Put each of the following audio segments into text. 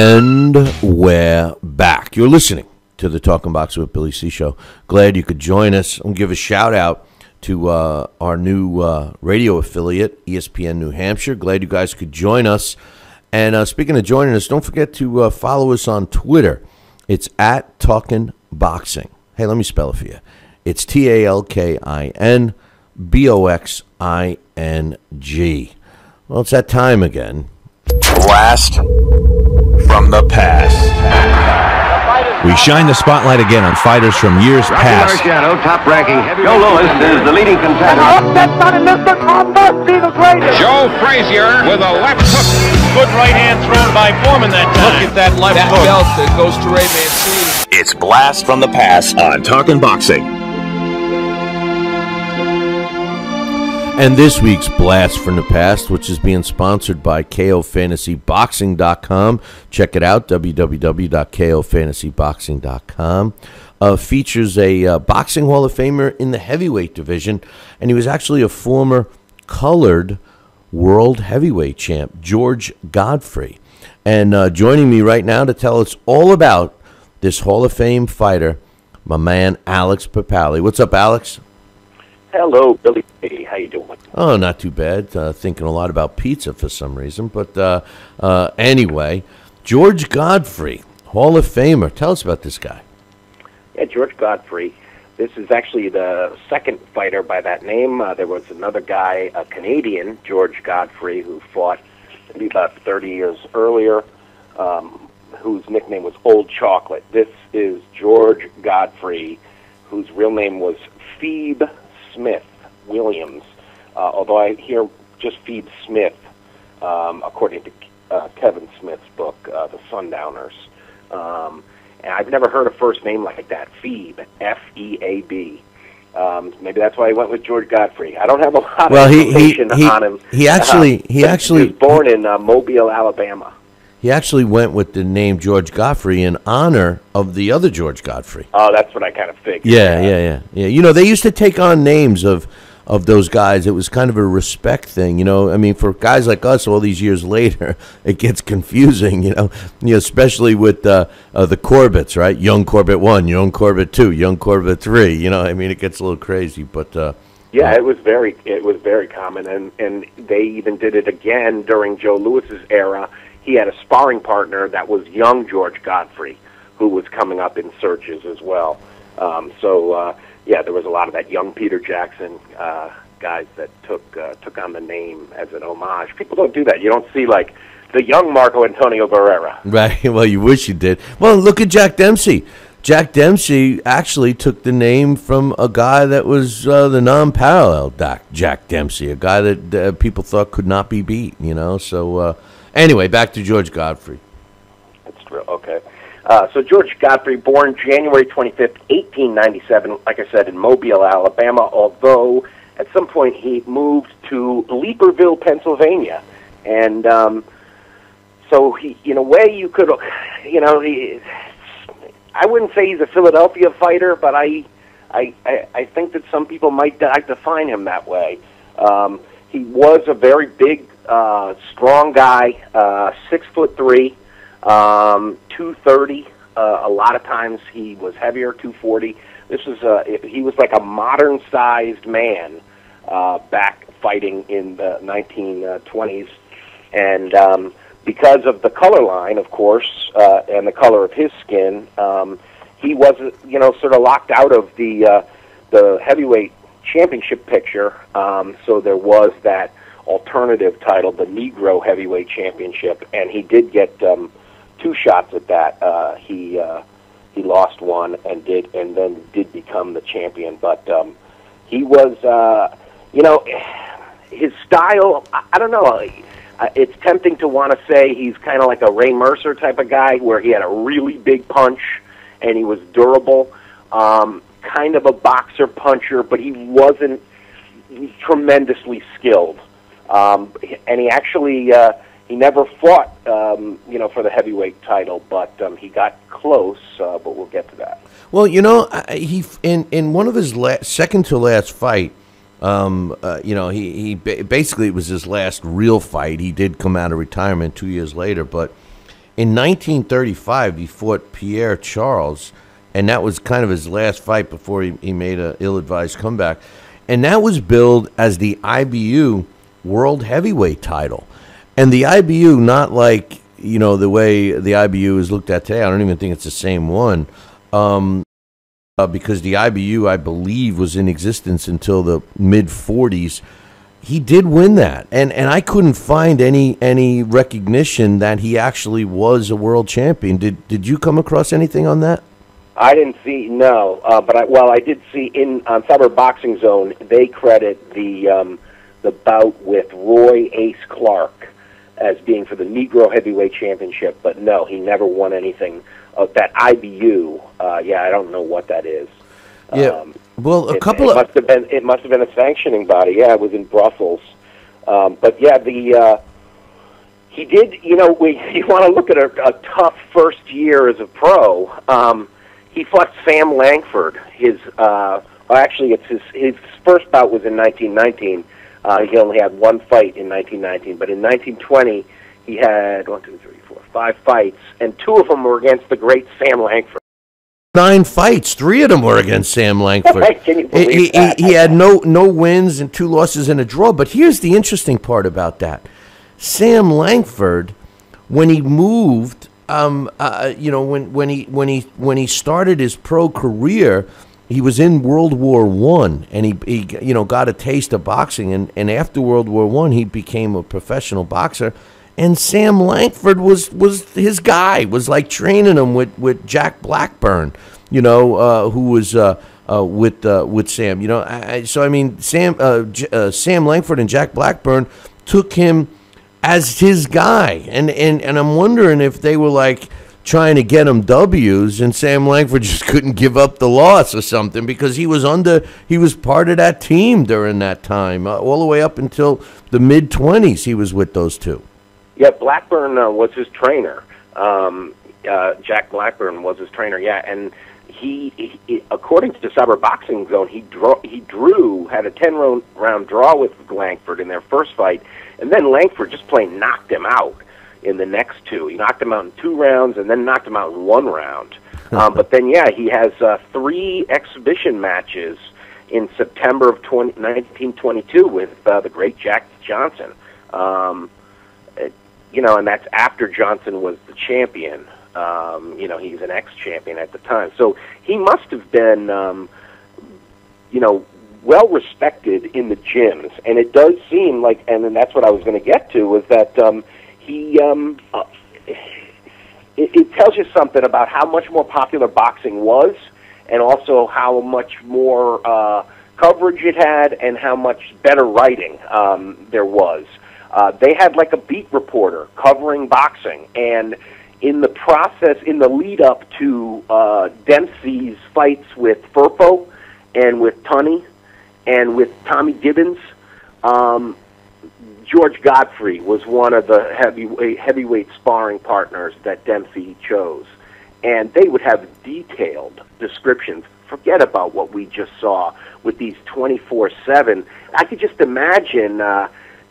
And we're back. You're listening to the Talking Boxing with Billy C show. Glad you could join us. I'll give a shout out to our new radio affiliate, ESPN New Hampshire. Glad you guys could join us. And speaking of joining us, don't forget to follow us on Twitter. It's at Talkin Boxing. Hey, let me spell it for you. It's TalkinBoxing. Well, it's that time again. Blast from the past. We shine the spotlight again on fighters from years past. Top-ranking Joe Louis is the leading contender. Joe Frazier with a left hook. Good right hand thrown by Foreman that time. Look at that left hook. Belt that goes to Ray Mancini. It's Blast from the Past on Talkin Boxing. And this week's Blast from the Past, which is being sponsored by KOFantasyBoxing.com. Check it out, www.KOFantasyBoxing.com. Features a Boxing Hall of Famer in the heavyweight division, and he was actually a former colored world heavyweight champ, George Godfrey. And joining me right now to tell us all about this Hall of Fame fighter, my man Alex Papali. What's up, Alex? Hello, Billy. Hey, how you doing? Oh, not too bad. Thinking a lot about pizza for some reason. But anyway, George Godfrey, Hall of Famer. Tell us about this guy. Yeah, George Godfrey. This is actually the second fighter by that name. There was another guy, a Canadian, George Godfrey, who fought maybe about 30 years earlier, whose nickname was Old Chocolate. This is George Godfrey, whose real name was Phoebe Smith Williams, although I hear just Phoebe Smith, according to Kevin Smith's book, The Sundowners. And I've never heard a first name like that, Phoebe, F-E-A-B. Maybe that's why I went with George Godfrey. I don't have a lot of information on him. He was born in Mobile, Alabama. He actually went with the name George Godfrey in honor of the other George Godfrey. Oh, that's what I kind of figured. Yeah. You know, they used to take on names of those guys. It was kind of a respect thing, you know. I mean, for guys like us all these years later, it gets confusing, you know especially with the Corbett's, right? Young Corbett 1, Young Corbett 2, Young Corbett 3. You know, I mean, it gets a little crazy, but yeah, it was very common, and they even did it again during Joe Louis's era. He had a sparring partner that was young George Godfrey, who was coming up in searches as well. Yeah, there was a lot of that young Peter Jackson guys that took on the name as an homage. People don't do that. You don't see, like, the young Marco Antonio Barrera. Right. Well, you wish you did. Well, look at Jack Dempsey. Jack Dempsey actually took the name from a guy that was the non-parallel Jack Dempsey, a guy that people thought could not be beat, you know. So, anyway, back to George Godfrey. That's true. Okay. So George Godfrey, born January 25th, 1897, like I said, in Mobile, Alabama, although at some point he moved to Leaperville, Pennsylvania. And so he, in a way, you could, I wouldn't say he's a Philadelphia fighter, but I think that some people might define him that way. He was a very big, strong guy, 6'3", 230. A lot of times he was heavier, 240. This was he was like a modern-sized man back fighting in the 1920s, and because of the color line, of course, and the color of his skin, he was, sort of locked out of the heavyweight championship picture. So there was that alternative title, the Negro Heavyweight Championship, and he did get 2 shots at that. He lost one and then did become the champion. But he was, his style. I don't know. It's tempting to want to say he's kind of like a Ray Mercer type of guy, where he had a really big punch and he was durable. Kind of a boxer puncher, but he wasn't tremendously skilled. And he actually he never fought, for the heavyweight title, but he got close. But we'll get to that. Well, he in one of his second to last fight, he basically, it was his last real fight. He did come out of retirement 2 years later, but In 1935, he fought Pierre Charles, and that was kind of his last fight before he made an ill-advised comeback. And that was billed as the IBU World Heavyweight title. And the IBU, not like, the way the IBU is looked at today. I don't even think it's the same one. Because the IBU, I believe, was in existence until the mid-'40s. He did win that, and I couldn't find any recognition that he actually was a world champion. Did you come across anything on that? I didn't see, no, but I did see on Cyber Boxing Zone, they credit the bout with Roy Ace Clark as being for the Negro Heavyweight Championship, but no, he never won anything of that IBU. I don't know what that is. Yeah, well, it must have been a sanctioning body. Yeah, it was in Brussels. But yeah, he did. You want to look at a tough first year as a pro. He fought Sam Langford. Actually, it's his first bout was in 1919. He only had one fight in 1919, but in 1920 he had 5 fights, and 2 of them were against the great Sam Langford. 9 fights, 3 of them were against Sam Langford. Can you believe that? He had no wins and 2 losses and a draw. But here's the interesting part about that: Sam Langford, when he moved, when he started his pro career, he was in World War I, and he got a taste of boxing, and after World War I, he became a professional boxer. And Sam Langford was his guy, was like training him with Jack Blackburn, who was with Sam. Sam Langford and Jack Blackburn took him as his guy, and I'm wondering if they were like trying to get him W's, and Sam Langford just couldn't give up the loss or something, because he was part of that team during that time, all the way up until the mid-20s. He was with those two. Yeah, Blackburn was his trainer. Jack Blackburn was his trainer. Yeah, and he according to the Cyber Boxing Zone, he had a 10-round draw with Langford in their first fight, and then Langford just plain knocked him out in the next 2. He knocked him out in 2 rounds, and then knocked him out in 1 round. But then, he has 3 exhibition matches in September of 1922 with the great Jack Johnson. And that's after Johnson was the champion. He's an ex-champion at the time. So he must have been, well-respected in the gyms. And it does seem like, and then that's what I was going to get to, was that it tells you something about how much more popular boxing was, and also how much more coverage it had, and how much better writing there was. They had like a beat reporter covering boxing, and in the process, in the lead up to Dempsey's fights with Firpo and with Tunney and with Tommy Gibbons, George Godfrey was one of the heavyweight sparring partners that Dempsey chose, and they would have detailed descriptions. Forget about what we just saw with these 24/7. I could just imagine.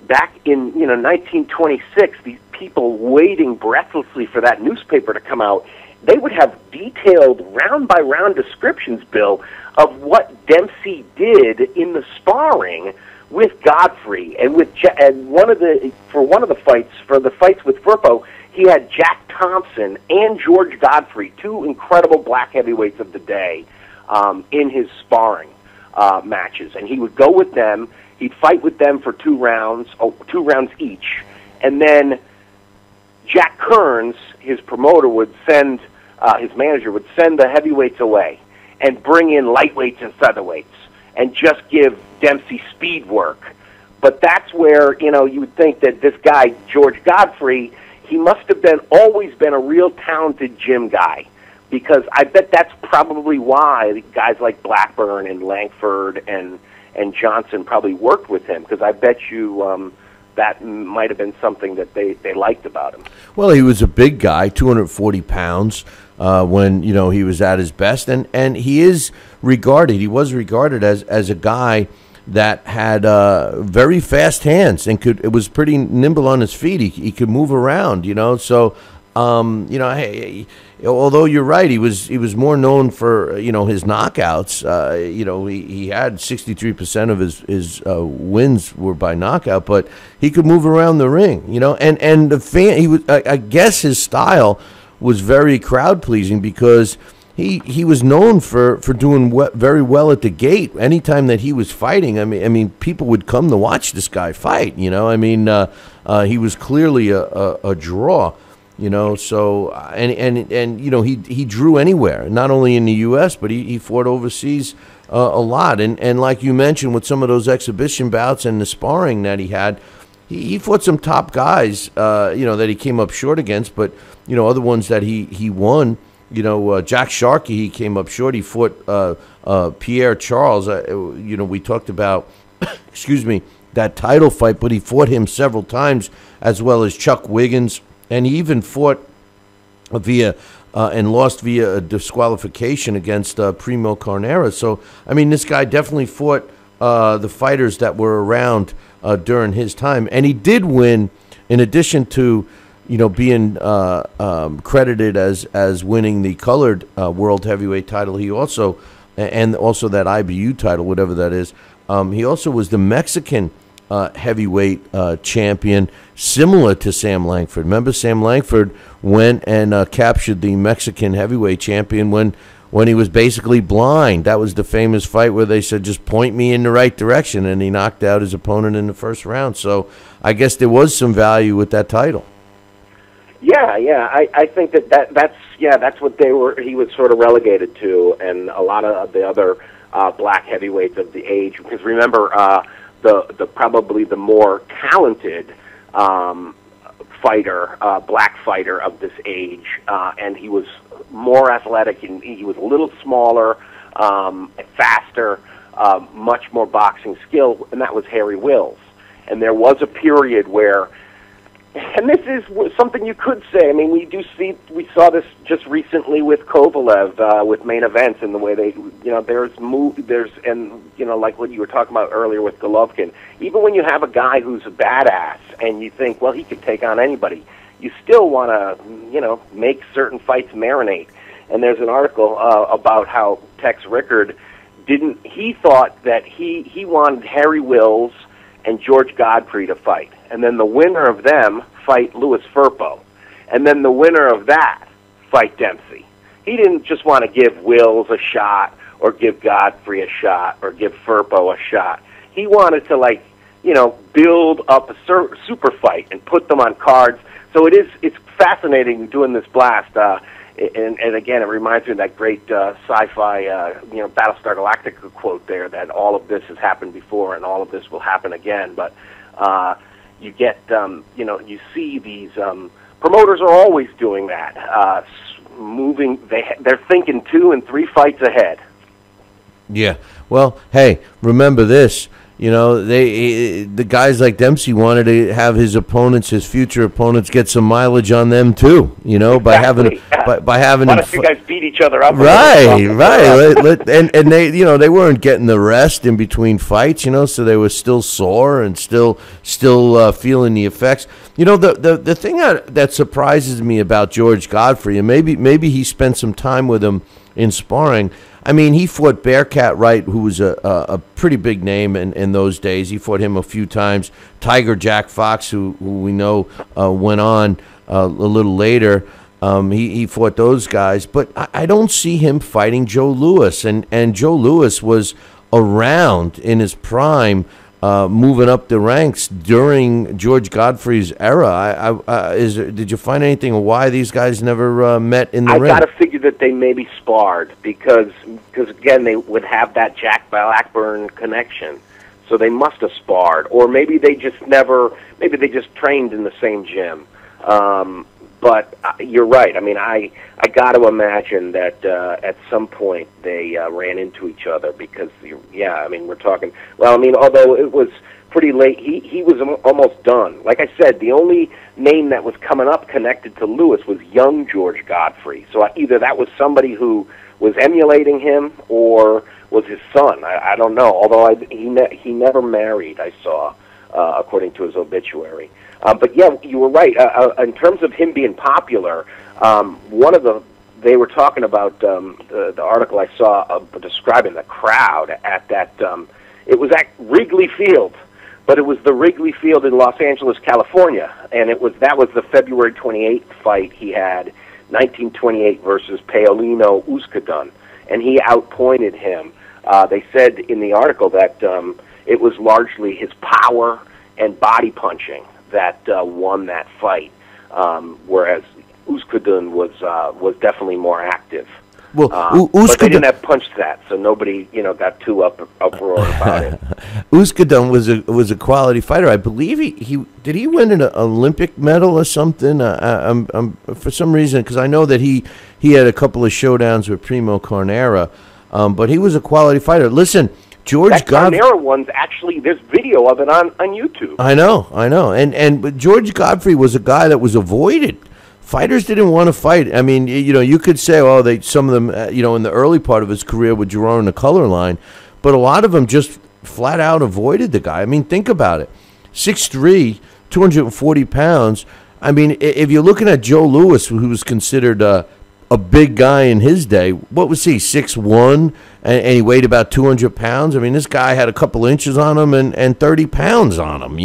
Back in 1926, these people waiting breathlessly for that newspaper to come out, they would have detailed round-by-round descriptions, Bill, of what Dempsey did in the sparring with Godfrey, and for the fights with Firpo, he had Jack Thompson and George Godfrey, 2 incredible black heavyweights of the day, in his sparring matches, and he would go with them. He'd fight with them for 2 rounds each, and then Jack Kearns, his promoter, his manager would send the heavyweights away and bring in lightweights and featherweights and just give Dempsey speed work. But that's where, you would think that this guy, George Godfrey, he must have always been a real talented gym guy, because I bet that's probably why guys like Blackburn and Langford and Johnson probably worked with him, because I bet you that might have been something that they liked about him. Well, he was a big guy, 240 pounds when he was at his best, and he was regarded as a guy that had very fast hands and was pretty nimble on his feet. He could move around, So Although you're right, he was more known for his knockouts. He had 63% of his wins were by knockout, but he could move around the ring. And the fan, I guess his style was very crowd pleasing because he was known for doing very well at the gate. Anytime that he was fighting, I mean, people would come to watch this guy fight. He was clearly a draw. So he drew anywhere, not only in the U.S., but he fought overseas a lot. And like you mentioned, with some of those exhibition bouts and the sparring that he had, he fought some top guys, that he came up short against, but, other ones that he won. Jack Sharkey, he came up short. He fought Pierre Charles. We talked about, excuse me, that title fight, but he fought him several times, as well as Chuck Wiggins. And he even fought and lost via a disqualification against Primo Carnera. So, I mean, this guy definitely fought the fighters that were around during his time. And he did win, in addition to, being credited as winning the colored world heavyweight title. He also, and also that IBU title, whatever that is. He also was the Mexican heavyweight champion, similar to Sam Langford. Remember, Sam Langford went and captured the Mexican heavyweight champion when he was basically blind. That was the famous fight where they said, just point me in the right direction, and he knocked out his opponent in the first round. So I guess there was some value with that title. Yeah. I think that's what he was sort of relegated to, and a lot of the other black heavyweights of the age. Because remember, the probably the more talented fighter, black fighter of this age, and he was more athletic, and he was a little smaller, faster, much more boxing skill, and that was Harry Wills. And there was a period where, and this is something you could say, I mean, we saw this just recently with Kovalev, with main events, and the way they, like what you were talking about earlier with Golovkin, even when you have a guy who's a badass, and you think, well, he could take on anybody, you still want to, make certain fights marinate. And there's an article about how Tex Rickard he thought that he wanted Harry Wills and George Godfrey to fight, and then the winner of them fight Louis Firpo, and then the winner of that fight Dempsey. He didn't just want to give Wills a shot, or give Godfrey a shot, or give Firpo a shot. He wanted to, build up a super fight and put them on cards. So it's fascinating doing this blast. And again, it reminds me of that great sci-fi, Battlestar Galactica quote there, that all of this has happened before and all of this will happen again. But you get, you see these promoters are always doing that, moving. They're thinking 2 and 3 fights ahead. Yeah. Well, hey, remember this. The guys like Dempsey wanted to have his future opponents, get some mileage on them too. Exactly, by having by having. Why don't you guys beat each other up? Right. And they weren't getting the rest in between fights. So they were still sore and still feeling the effects. The thing that surprises me about George Godfrey, and maybe he spent some time with him in sparring. I mean, he fought Bearcat Wright, who was a pretty big name in those days. He fought him a few times. Tiger Jack Fox, who we know went on a little later. He fought those guys. But I don't see him fighting Joe Louis. And Joe Louis was around in his prime, moving up the ranks during George Godfrey's era. Did you find anything of why these guys never met in the ring? I got to figure that they maybe sparred because again, they would have that Jack Blackburn connection. So they must have sparred, or maybe they just trained in the same gym. But you're right. I mean, I got to imagine that at some point they ran into each other because, I mean, we're talking. Well, I mean, although it was pretty late, he was almost done. Like I said, the only name that was coming up connected to Louis was young George Godfrey. So either that was somebody who was emulating him or was his son. I don't know. Although he never married, I saw, according to his obituary. But yeah, you were right. In terms of him being popular, they were talking about the article I saw describing the crowd at that. It was at Wrigley Field, but it was the Wrigley Field in Los Angeles, California, and that was the February 28th fight he had, 1928 versus Paolino Euskadun, and he outpointed him. They said in the article that it was largely his power and body punching that won that fight, whereas Euskadun was definitely more active. Well, but they didn't have punched that, so nobody got too uproar about it. Euskadun was a quality fighter. I believe he did he win an Olympic medal or something. For some reason, because I know that he had a couple of showdowns with Primo Carnera, but he was a quality fighter. Listen, George Godfrey. Carnera one's actually, there's video of it on YouTube. I know, but George Godfrey was a guy that was avoided. Fighters didn't want to fight. I mean, you could say, some of them, in the early part of his career would draw in the color line, but a lot of them just flat out avoided the guy. I mean, think about it. 6'3", 240 pounds. I mean, if you're looking at Joe Louis, who was considered a big guy in his day, what was he, 6'1", and he weighed about 200 pounds? I mean, this guy had a couple inches on him and 30 pounds on him,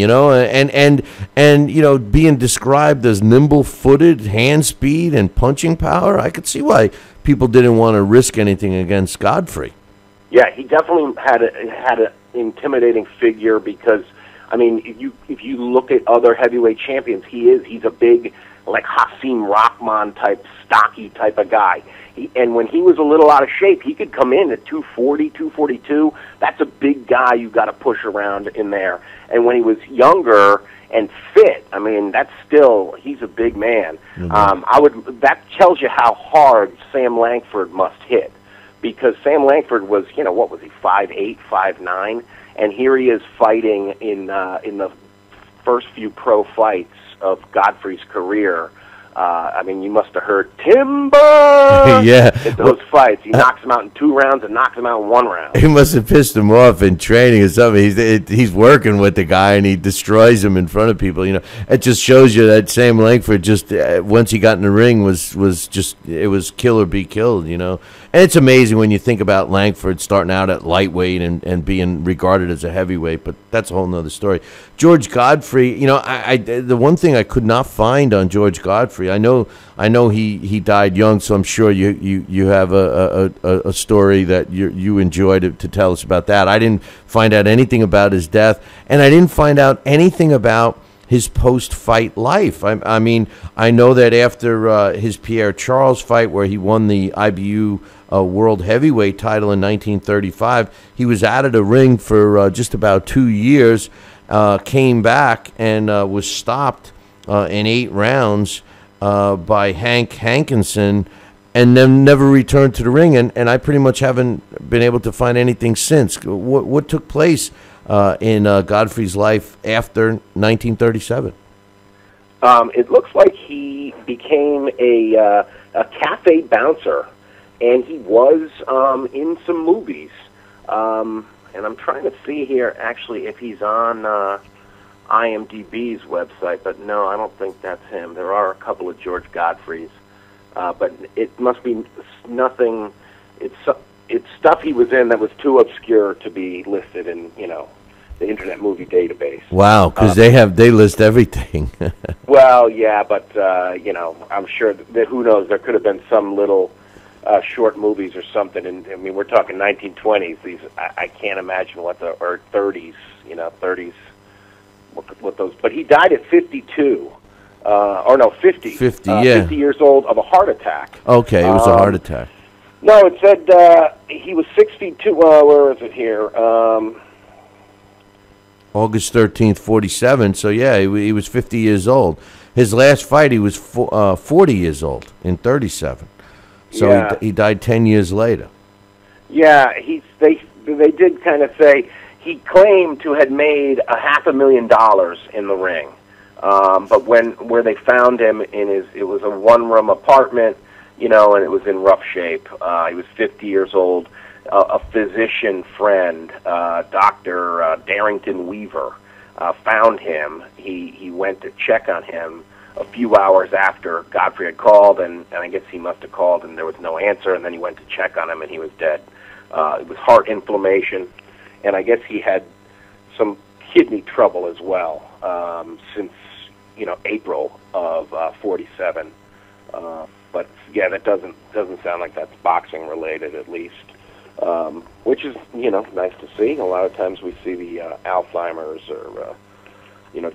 and being described as nimble-footed, hand speed, and punching power. I could see why people didn't want to risk anything against Godfrey. Yeah, he definitely had an intimidating figure because, I mean, if you look at other heavyweight champions, he's a big, like Hasim Rahman type, stocky type of guy. And when he was a little out of shape, he could come in at 240, 242. That's a big guy you got to push around in there. And when he was younger and fit, I mean, he's a big man. Mm-hmm. That tells you how hard Sam Langford must hit, because Sam Langford was, what was he, 5'8", 5'9", and here he is fighting in the first few pro fights of Godfrey's career. I mean, you must have heard Timber at those fights. He knocks him out in 2 rounds and knocks him out in 1 round. He must have pissed him off in training or something. He's working with the guy and he destroys him in front of people. It just shows you that Sam Langford just once he got in the ring was kill or be killed. And it's amazing when you think about Langford starting out at lightweight and being regarded as a heavyweight, but that's a whole nother story. George Godfrey, the one thing I could not find on George Godfrey, I know he died young, so I'm sure you have a story that you enjoyed to tell us about that. I didn't find out anything about his death, and I didn't find out anything about his post-fight life. I mean, I know that after his Pierre Charles fight, where he won the IBU World Heavyweight title in 1935, he was out of the ring for just about 2 years, came back and was stopped in 8 rounds by Hank Hankinson, and then never returned to the ring. And I pretty much haven't been able to find anything since. What took place in Godfrey's life after 1937? It looks like he became a cafe bouncer, and he was in some movies. And I'm trying to see here, actually, if he's on IMDb's website, but no, I don't think that's him. There are a couple of George Godfreys, but it must be nothing. It's stuff he was in that was too obscure to be listed in, the Internet Movie Database. Wow, because they list everything. Well, yeah, but I'm sure that who knows? There could have been some little short movies or something. And I mean, we're talking 1920s. These I can't imagine or 30s. 30s. What those? But he died at 52. Or no, 50. 50, yeah. 50 years old of a heart attack. Okay, it was a heart attack. No, it said he was 62. Where is it here? August 13th, 47. So, yeah, he was 50 years old. His last fight, he was 40 years old in 37. So yeah. He died 10 years later. Yeah, they did kind of say he claimed to had made $500,000 in the ring. But where they found him it was a one-room apartment, and it was in rough shape. He was 50 years old. A physician friend, Dr. Darrington Weaver, found him. He went to check on him a few hours after Godfrey had called, and I guess he must have called and there was no answer, and then he went to check on him and he was dead. It was heart inflammation, and I guess he had some kidney trouble as well since April of '47. But yeah, that doesn't sound like that's boxing related, at least, which is nice to see. A lot of times we see the Alzheimer's or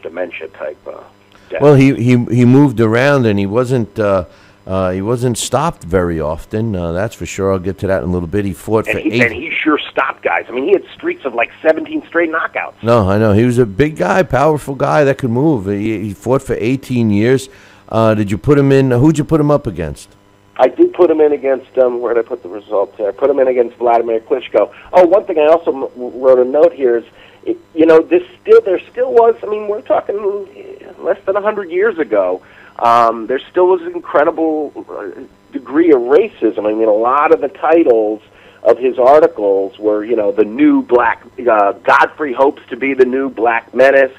dementia type death. Well, he moved around and he wasn't stopped very often. That's for sure. I'll get to that in a little bit. He fought for 8. And he sure stopped guys. I mean, he had streaks of like 17 straight knockouts. No, I know. He was a big guy, powerful guy that could move. He fought for 18 years. Did you put him in? Who'd you put him up against? I did put him in against, where did I put the results there? I put him in against Vladimir Klitschko. Oh, one thing I also wrote a note here is, there still was, I mean, we're talking less than 100 years ago, there still was an incredible degree of racism. I mean, a lot of the titles of his articles were, the new black, Godfrey hopes to be the new black menace.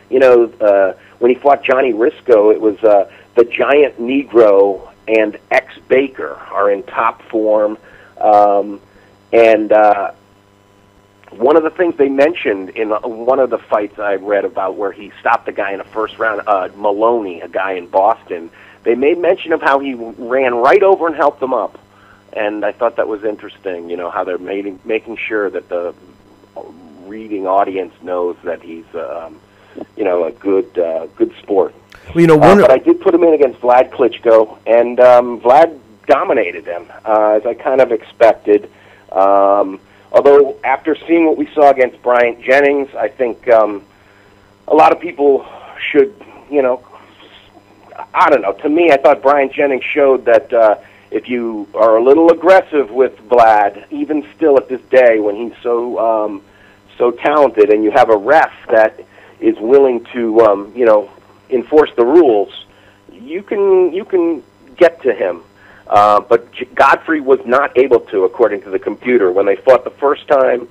When he fought Johnny Risco, it was the giant Negro and ex-Baker are in top form. One of the things they mentioned in one of the fights I read about where he stopped a guy in the first round, Maloney, a guy in Boston, they made mention of how he ran right over and helped him up. And I thought that was interesting, how they're making sure that the reading audience knows that he's, a good sport. Well, but I did put him in against Vlad Klitschko, and Vlad dominated him, as I kind of expected. Although, after seeing what we saw against Bryant Jennings, I think a lot of people should, I don't know. To me, I thought Bryant Jennings showed that if you are a little aggressive with Vlad, even still at this day when he's so talented, and you have a ref that is willing to, enforce the rules, you can get to him. But Godfrey was not able to, according to the computer. When they fought the first time,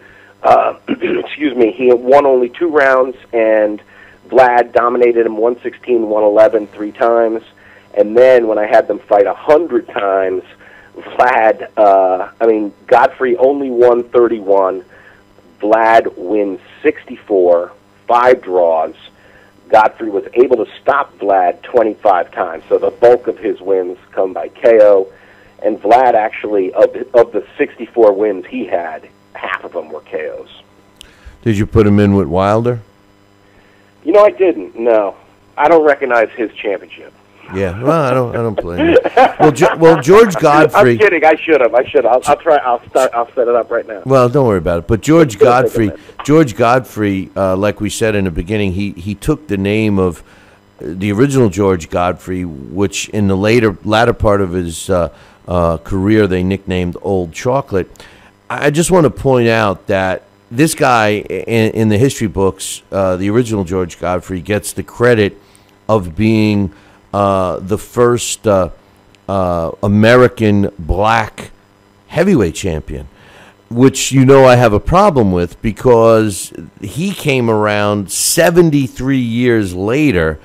he had won only 2 rounds, and Vlad dominated him 116, 111 3 times. And then when I had them fight 100 times, Godfrey only won 31. Vlad wins 64, 5 draws. Godfrey was able to stop Vlad 25 times, so the bulk of his wins come by KO. And Vlad actually, of the 64 wins he had, half of them were KOs. Did you put him in with Wilder? I didn't. No, I don't recognize his championship. Yeah, well, I don't blame you. Well, George Godfrey. I'm kidding. I should have. I'll try. I'll set it up right now. Well, don't worry about it. But George Godfrey, like we said in the beginning, he took the name of the original George Godfrey, which in the latter part of his career they nicknamed Old Chocolate. I just want to point out that this guy in the history books, the original George Godfrey, gets the credit of being the first American black heavyweight champion, which I have a problem with because he came around 73 years later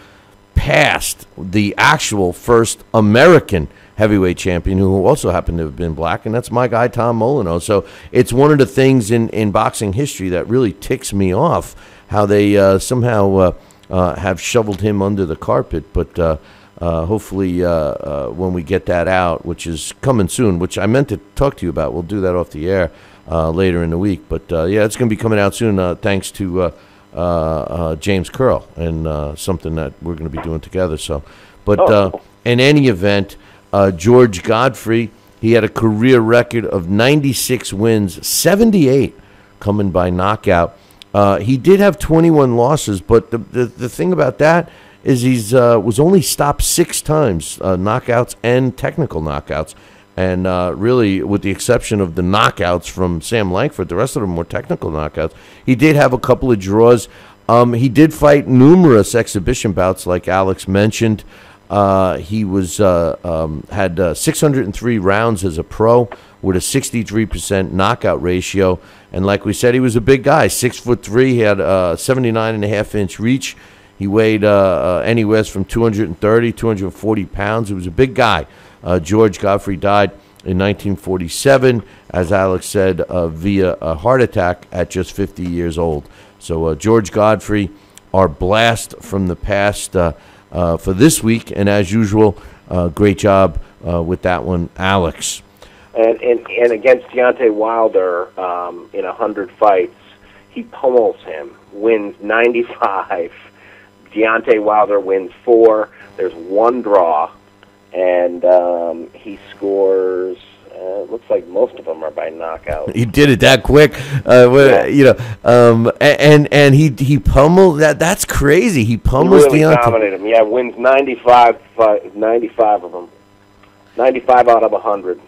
past the actual first American heavyweight champion, who also happened to have been black, and that's my guy Tom Molyneux. So it's one of the things in boxing history that really ticks me off, how they somehow have shoveled him under the carpet. But hopefully when we get that out, which is coming soon, which I meant to talk to you about, we'll do that off the air later in the week. But it's going to be coming out soon thanks to James Curl and something that we're going to be doing together. So, but in any event, George Godfrey, he had a career record of 96 wins, 78 coming by knockout. He did have 21 losses, but the thing about that is he's was only stopped 6 times, knockouts and technical knockouts. And really, with the exception of the knockouts from Sam Langford, the rest of them were technical knockouts. He did have a couple of draws. He did fight numerous exhibition bouts, like Alex mentioned. He was had 603 rounds as a pro with a 63% knockout ratio. And like we said, he was a big guy, 6'3". He had 79.5-inch reach. He weighed anywhere from 230, 240 pounds. He was a big guy. George Godfrey died in 1947, as Alex said, via a heart attack at just 50 years old. So George Godfrey, our blast from the past for this week. And as usual, great job with that one, Alex. And against Deontay Wilder in 100 fights, he pummels him, wins 95. Deontay Wilder wins 4. There's 1 draw, and he scores. Looks like most of them are by knockout. He did it that quick, you know. And he pummeled that. That's crazy. He pummels Deontay. He really Deontay. dominated him. Yeah, wins 95 of them. 95 out of 100.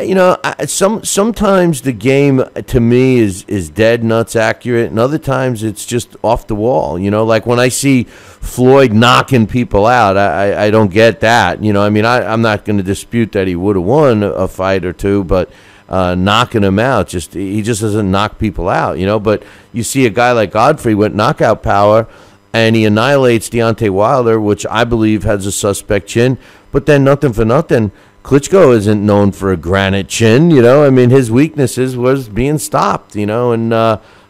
You know, sometimes the game to me is dead nuts accurate, and other times it's just off the wall. You know, like when I see Floyd knocking people out, I don't get that. You know, I mean, I'm not going to dispute that he would have won a fight or two, but knocking him out, he just doesn't knock people out. You know, but you see a guy like Godfrey with knockout power, and he annihilates Deontay Wilder, which I believe has a suspect chin. But then nothing for nothing, Klitschko isn't known for a granite chin, you know. I mean, his weaknesses was being stopped, you know, and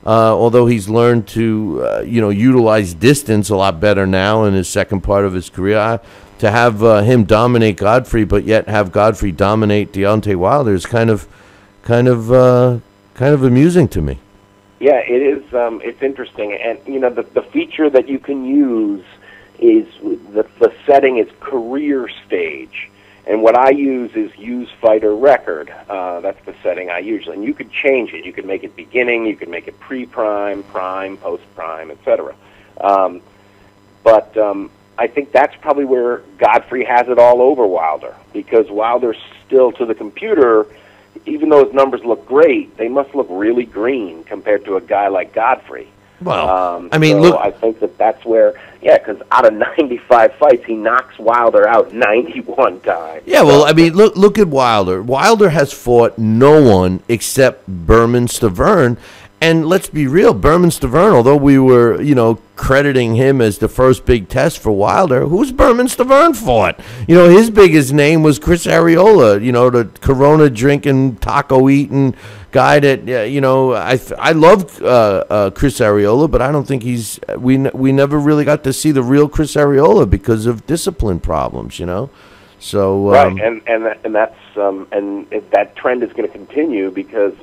although he's learned to, utilize distance a lot better now in his second part of his career, to have him dominate Godfrey, but yet have Godfrey dominate Deontay Wilder is kind of amusing to me. Yeah, it is. It's interesting, and you know, the feature that you can use is the setting is career stage. And what I use is use fighter record. That's the setting I usually. And you could change it. You could make it beginning. You could make it pre-prime, prime, post-prime, etc. But I think that's probably where Godfrey has it all over Wilder, because Wilder's still, to the computer, even though his numbers look great, they must look really green compared to a guy like Godfrey. Well, I mean, so look. I think that's where, because out of 95 fights, he knocks Wilder out 91 times. Yeah, well, I mean, look at Wilder. Wilder has fought no one except Berman Stavern. And let's be real, Berman Stavern, although we were, crediting him as the first big test for Wilder, who's Berman Stavern fought? You know, his biggest name was Chris Arreola, the Corona-drinking, taco-eating guy that, I love Chris Arreola, but I don't think we never really got to see the real Chris Arreola because of discipline problems, So right, and that's that trend is going to continue because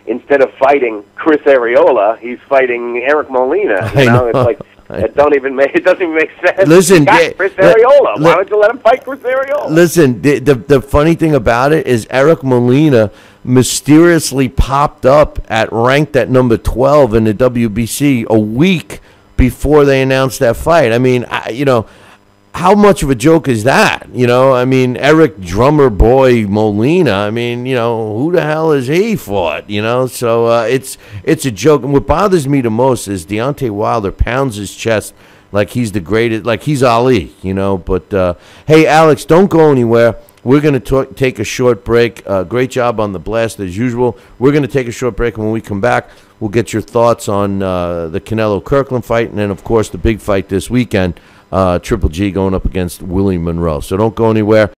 instead of fighting Chris Arreola, he's fighting Eric Molina. It's like it doesn't even make sense. Listen, Chris Arreola. Why don't you let him fight Chris Arreola? Listen, the funny thing about it is Eric Molina mysteriously popped up ranked at number 12 in the WBC a week before they announced that fight. I mean, how much of a joke is that? I mean, Eric Drummer Boy Molina, I mean, who the hell is he fought? So it's a joke. And what bothers me the most is Deontay Wilder pounds his chest like he's the greatest, like he's Ali, But, hey, Alex, don't go anywhere. We're going to take a short break. Great job on the blast as usual. We're going to take a short break, and when we come back, we'll get your thoughts on the Canelo-Kirkland fight, and then, of course, the big fight this weekend, Triple G going up against Willie Monroe. So don't go anywhere.